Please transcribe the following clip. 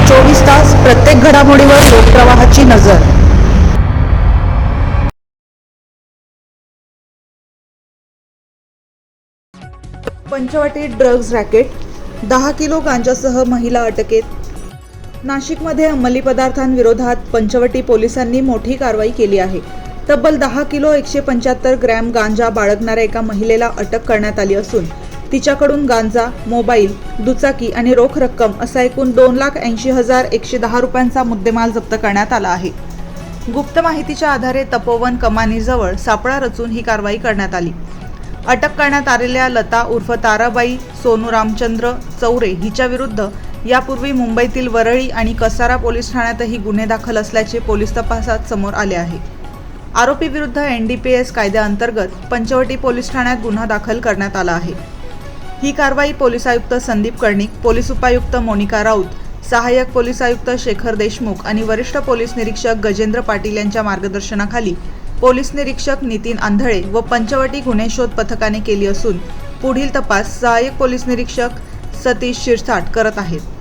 24 तास प्रत्येक घडामोडीवर लोकप्रवाहाची नजर। पंचवटीत ड्रग्ज रॅकेट, 10 किलो गांजासह महिला अटकेत। नाशिकमध्ये अंमली पदार्थांविरोधात पंचवटी पोलिसांनी मोठी कारवाई केली आहे। तब्बल 10 किलो 175 ग्रॅम गांजा बाळगणाऱ्या एका महिलेला अटक करण्यात आली असून तिच्याकडून गांजा, मोबाईल, दुचाकी आणि रोख रक्कम असा एकूण 2,80,110 रुपयांचा मुद्देमाल जप्त करण्यात आला आहे। गुप्त माहितीच्या आधारे तपोवन कमानीजवळ सापळा रचून ही कारवाई करण्यात आली। अटक करण्यात आलेल्या लता उर्फ ताराबाई सोनू रामचंद्र चौरे हिच्या विरुद्ध यापूर्वी मुंबईतील वरळी आणि कसारा पोलीस ठाण्यातही गुन्हे दाखल असल्याचे पोलीस तपासात समोर आले आहे। आरोपी विरुद्ध NDPS कायद्याअंतर्गत पंचवटी पोलीस ठाण्यात गुन्हा दाखल करण्यात आला आहे। ही कारवाई पोलीस आयुक्त संदीप कर्णिक, पोलीस उपायुक्त मोनिका राऊत, सहाय्यक पोलीस आयुक्त शेखर देशमुख आणि वरिष्ठ पोलीस निरीक्षक गजेंद्र पाटील यांच्या मार्गदर्शनाखाली पोलीस निरीक्षक नितीन आंधळे व पंचवटी गुन्हे शोध पथकाने केली असून पुढील तपास सहाय्यक पोलीस निरीक्षक सतीश शिरसाट करत आहेत।